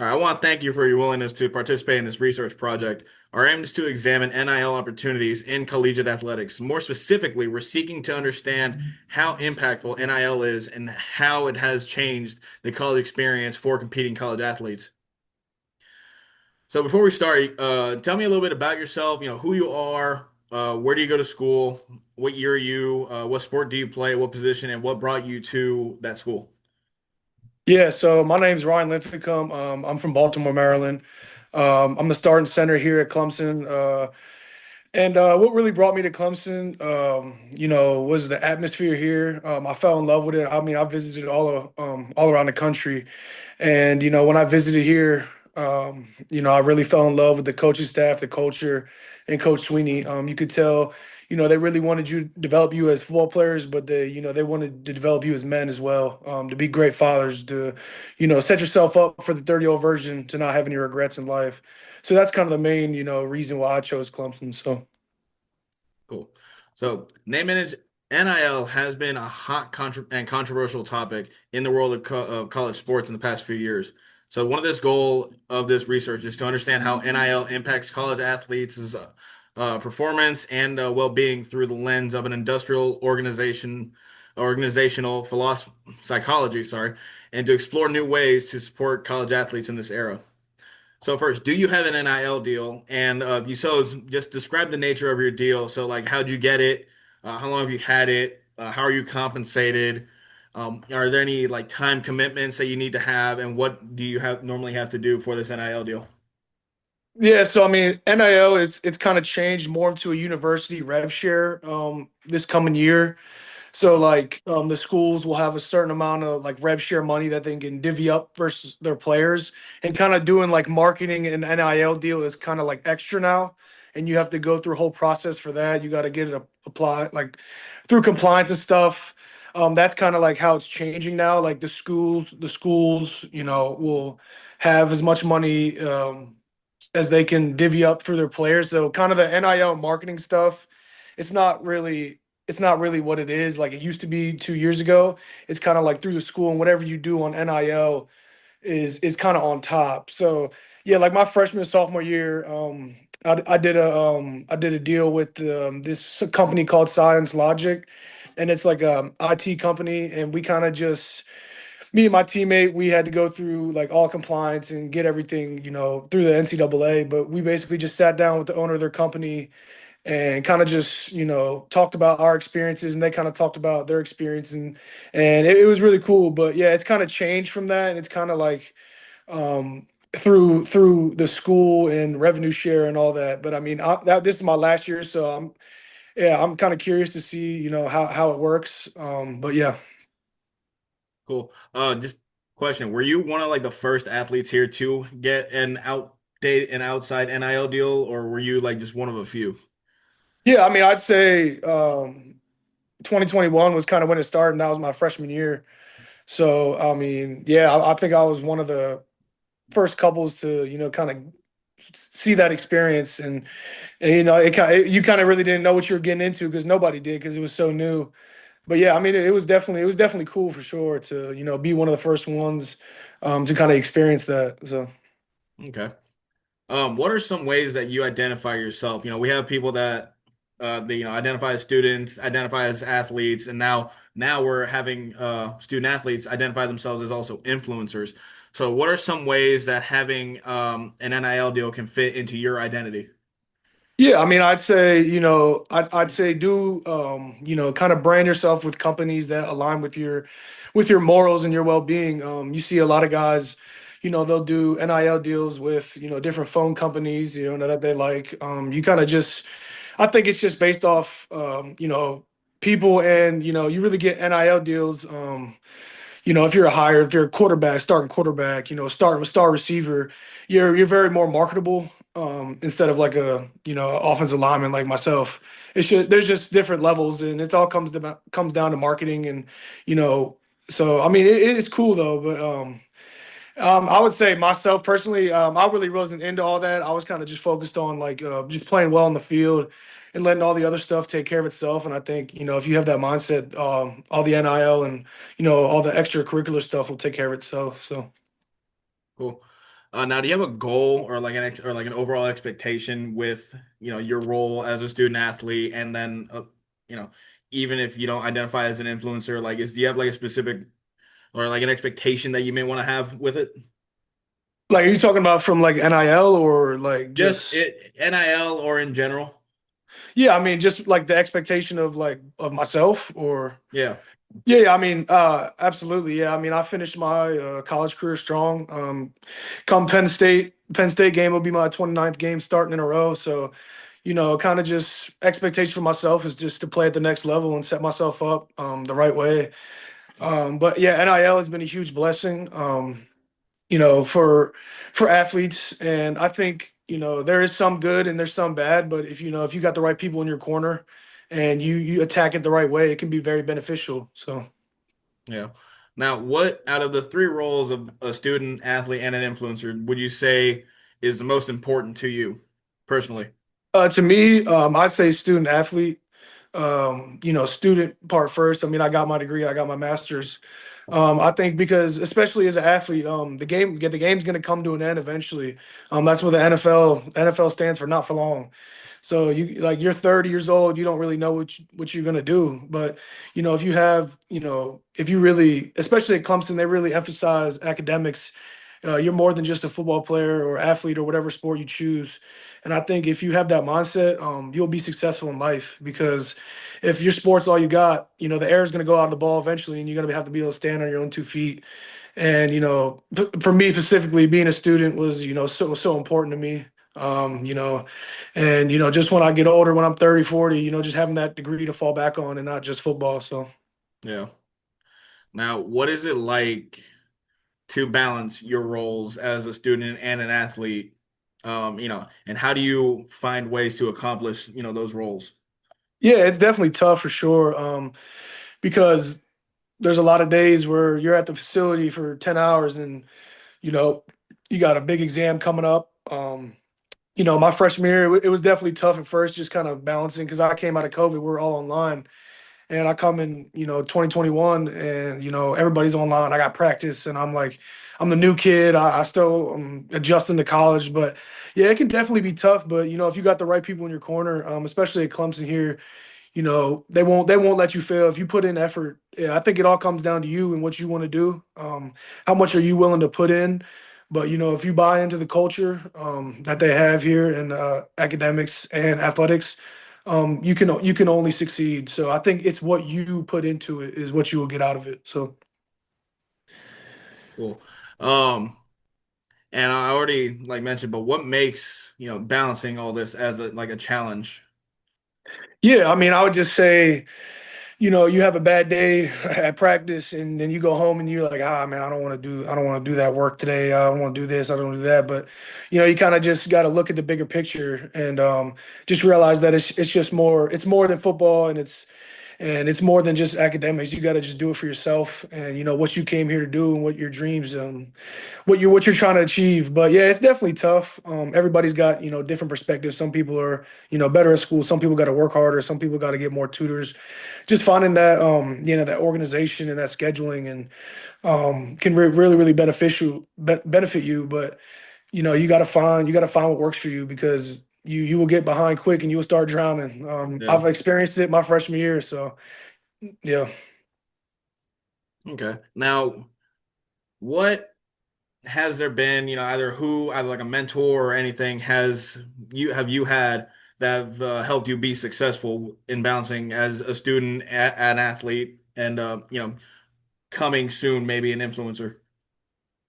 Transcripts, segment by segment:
All right, I want to thank you for your willingness to participate in this research project. Our aim is to examine NIL opportunities in collegiate athletics. More specifically, we're seeking to understand how impactful NIL is and how it has changed the college experience for competing college athletes. So before we start, tell me a little bit about yourself, who you are, where do you go to school, what year are you, what sport do you play, what position, and what brought you to that school? Yeah, so my name's Ryan Linthicum. I'm from Baltimore, Maryland. I'm the starting center here at Clemson. And what really brought me to Clemson, was the atmosphere here. I fell in love with it. I mean, I visited all around the country, and when I visited here, I really fell in love with the coaching staff, the culture, and Coach Sweeney. You could tell, they really wanted you develop you as football players, but they wanted to develop you as men as well, to be great fathers, to, set yourself up for the 30-year-old version, to not have any regrets in life. So that's kind of the main, reason why I chose Clemson. So. Cool. So, name image NIL has been a hot and controversial topic in the world of college sports in the past few years. So, one of this goal of this research is to understand how NIL impacts college athletes' performance and well-being through the lens of an organizational philosophy, psychology, sorry, and to explore new ways to support college athletes in this era. So first, do you have an NIL deal? And you so just describe the nature of your deal. So like, how'd you get it? How long have you had it? How are you compensated? Are there any like time commitments that you need to have? And what do you have normally have to do for this NIL deal? Yeah, so I mean, NIL is it's kind of changed more into a university rev share this coming year. So like the schools will have a certain amount of like rev share money that they can divvy up versus their players, and kind of doing like marketing and NIL deal is kind of like extra now, and you have to go through a whole process for that. You got to get it applied like through compliance and stuff. That's kind of like how it's changing now. Like the schools, will have as much money as they can divvy up through their players. So kind of the NIL marketing stuff, it's not really it's not really what it is like it used to be 2 years ago. It's kind of like through the school, and whatever you do on NIL is kind of on top. So yeah, like my freshman and sophomore year, I did a deal with this company called Science Logic, and it's like a IT company, and we kind of just me and my teammate, we had to go through like all compliance and get everything, through the NCAA. But we basically just sat down with the owner of their company and kind of just, talked about our experiences, and they kind of talked about their experience, and it was really cool. But yeah, it's kind of changed from that, and it's kind of like um, through the school and revenue share and all that. But I mean, this is my last year, so I'm kind of curious to see, how it works. But yeah. Cool. Just question: were you one of like the first athletes here to get an outside NIL deal, or were you like just one of a few? Yeah, I mean, I'd say 2021 was kind of when it started, and that was my freshman year. So, I mean, yeah, I think I was one of the first couples to, kind of see that experience, and you kind of really didn't know what you were getting into because nobody did because it was so new. But yeah, I mean, it was definitely cool for sure to, be one of the first ones to kind of experience that. So. Okay. What are some ways that you identify yourself? We have people that they, identify as students, identify as athletes, and now we're having student athletes identify themselves as also influencers. So, what are some ways that having an NIL deal can fit into your identity? Yeah, I mean, I'd say, I'd say do, kind of brand yourself with companies that align with your morals and your well-being. You see a lot of guys, they'll do NIL deals with, different phone companies, that they like. You kind of just, I think it's just based off, people, and, you really get NIL deals. If you're a quarterback, starting quarterback, starting with star receiver, you're very more marketable, instead of like a, offensive lineman like myself. There's just different levels, and it all comes down to marketing, and you know, so I mean, it is cool though. But I would say myself personally, I really wasn't into all that. I was kind of just focused on like just playing well in the field and letting all the other stuff take care of itself. And I think, if you have that mindset, all the NIL and, all the extracurricular stuff will take care of itself. So. Cool. Now, do you have a goal or like an overall expectation with your role as a student athlete, and then you know even if you don't identify as an influencer, like do you have like a specific or like an expectation that you may want to have with it? Like, are you talking about from like NIL or like Just just? it NIL or in general? Yeah, I mean, just like the expectation of like of myself or. Yeah. Yeah, yeah, I mean, absolutely. Yeah, I mean, I finished my college career strong. Come Penn State game will be my 29th game starting in a row. So, kind of just expectation for myself is just to play at the next level and set myself up the right way. But yeah, NIL has been a huge blessing. For athletes, and I think there is some good and there's some bad. But if you got the right people in your corner and you attack it the right way, it can be very beneficial. So. Yeah. Now, what out of the three roles of a student, athlete, and an influencer would you say is the most important to you personally? To me, I'd say student athlete. Student part first. I mean, I got my degree, I got my master's. I think because especially as an athlete, the game's going to come to an end eventually. That's what the NFL stands for, not for long. So you're 30 years old, you don't really know what you're going to do. But if you have, if you really, especially at Clemson, they really emphasize academics. You're more than just a football player or athlete or whatever sport you choose. And I think if you have that mindset, you'll be successful in life because if your sport's all you got, the air is going to go out of the ball eventually, and you're going to have to be able to stand on your own 2 feet. And for me specifically, being a student was so important to me. And just when I get older, when I'm 30, 40, just having that degree to fall back on and not just football. So. Yeah. Now, what is it like to balance your roles as a student and an athlete? And how do you find ways to accomplish, those roles? Yeah, it's definitely tough for sure. Because there's a lot of days where you're at the facility for 10 hours and you know you got a big exam coming up. My freshman year, it was definitely tough at first, just kind of balancing because I came out of COVID. We are all online, and I come in 2021, and everybody's online. I got practice, and I'm like, I'm the new kid. I still am adjusting to college, but yeah, it can definitely be tough. But if you got the right people in your corner, especially at Clemson here, they won't let you fail if you put in effort. Yeah, I think it all comes down to you and what you want to do. How much are you willing to put in? But if you buy into the culture that they have here in academics and athletics, you can only succeed. So I think it's what you put into it is what you will get out of it. So. Cool. Um, and I already like mentioned, but what makes, balancing all this as a challenge? Yeah, I mean, I would just say, you have a bad day at practice and then you go home and you're like, man, I don't want to do that work today. I don't want to do this. I don't want to do that. But, you kind of just got to look at the bigger picture and just realize that it's more than football and it's more than just academics. You got to just do it for yourself and, what you came here to do and what your dreams, what you're trying to achieve. But yeah, it's definitely tough. Everybody's got different perspectives. Some people are better at school. Some people got to work harder. Some people got to get more tutors. Just finding that that organization and that scheduling and can really really benefit you. But you got to find what works for you because you will get behind quick and you will start drowning. Yeah. I've experienced it my freshman year, so yeah. Okay. Now, what has there been, either like a mentor or anything, have you had that have helped you be successful in balancing as a student, an athlete, and coming soon maybe an influencer?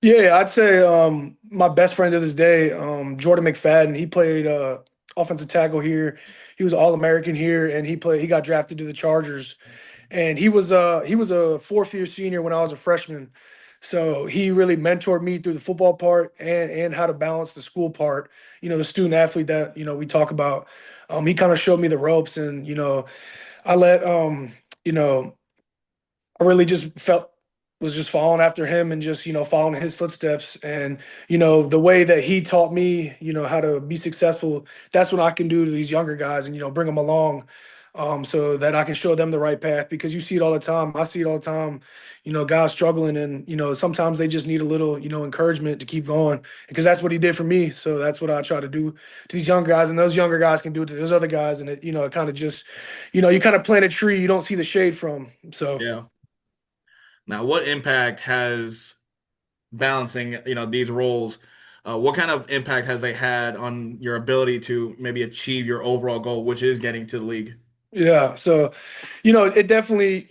Yeah, I'd say my best friend to this day, Jordan McFadden. He played offensive tackle here. He was All American here, and he got drafted to the Chargers. And he was a fourth year senior when I was a freshman. So he really mentored me through the football part and how to balance the school part. The student athlete that we talk about. He kind of showed me the ropes, and I let you know I really just felt was just following after him and just following his footsteps and the way that he taught me how to be successful. That's what I can do to these younger guys and bring them along. so that I can show them the right path because you see it all the time. I see it all the time. Guys struggling, and sometimes they just need a little encouragement to keep going because that's what he did for me. So that's what I try to do to these young guys, and those younger guys can do it to those other guys, and it kind of just you kind of plant a tree you don't see the shade from. So. Yeah. Now, what impact has balancing, these roles, what kind of impact has they had on your ability to maybe achieve your overall goal, which is getting to the league? Yeah, so it definitely,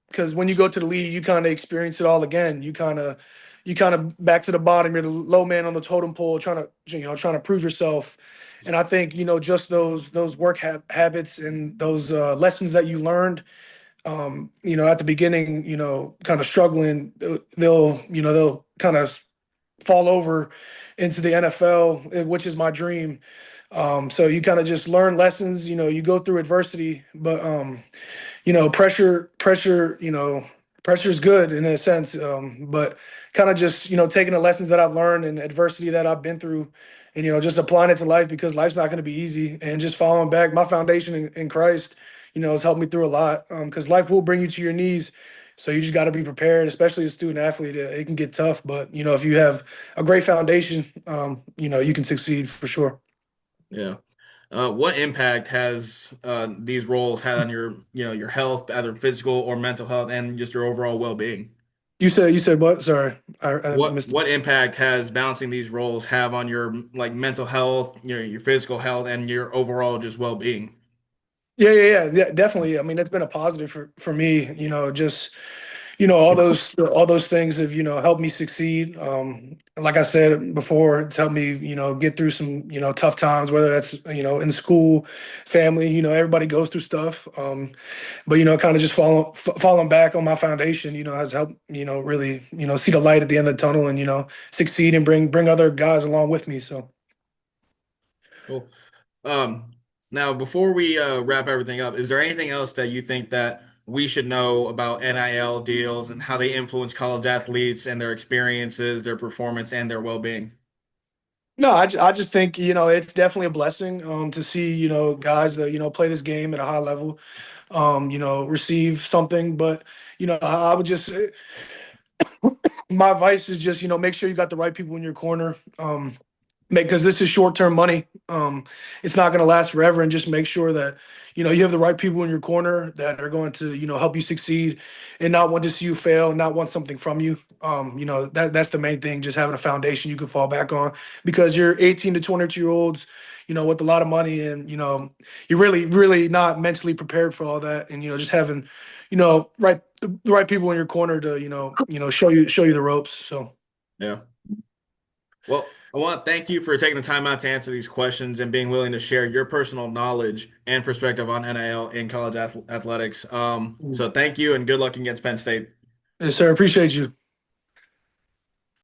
because when you go to the league, you kind of experience it all again. You kind of back to the bottom. You're the low man on the totem pole, trying to prove yourself. And I think just those work habits and those lessons that you learned, at the beginning, kind of struggling, they'll kind of fall over into the NFL, which is my dream. So you kind of just learn lessons. You go through adversity, but pressure, pressure is good in a sense. But kind of just taking the lessons that I've learned and adversity that I've been through, and just applying it to life because life's not going to be easy. And just following back my foundation in Christ, has helped me through a lot. Because life will bring you to your knees. So you just got to be prepared, especially as a student athlete. It can get tough, but if you have a great foundation, you can succeed for sure. Yeah. What impact has these roles had on your, your health, either physical or mental health, and just your overall well-being? You said what? Sorry, I What missed it. what impact has balancing these roles have on your like mental health, your physical health, and your overall just well-being? Yeah, definitely. I mean, that's been a positive for me. Just all those things have helped me succeed. Like I said before, it's helped me get through some tough times, whether that's in school, family. Everybody goes through stuff. But kind of just falling back on my foundation, has helped really see the light at the end of the tunnel and succeed and bring other guys along with me. So. Cool. Um, Now before we wrap everything up, is there anything else that you think that we should know about NIL deals and how they influence college athletes and their experiences, their performance, and their well-being? No, I just think it's definitely a blessing to see guys that play this game at a high level, receive something. But I would just my advice is just make sure you got the right people in your corner. Because this is short-term money. It's not going to last forever, and just make sure that you have the right people in your corner that are going to help you succeed and not want to see you fail, not want something from you. That's the main thing. Just having a foundation you can fall back on because you're 18 to 22 year olds, with a lot of money, and you're really really not mentally prepared for all that, and just having the right people in your corner to show you the ropes. So. Yeah. Well, I want to thank you for taking the time out to answer these questions and being willing to share your personal knowledge and perspective on NIL in college athletics. So thank you and good luck against Penn State. Yes, sir. Appreciate you.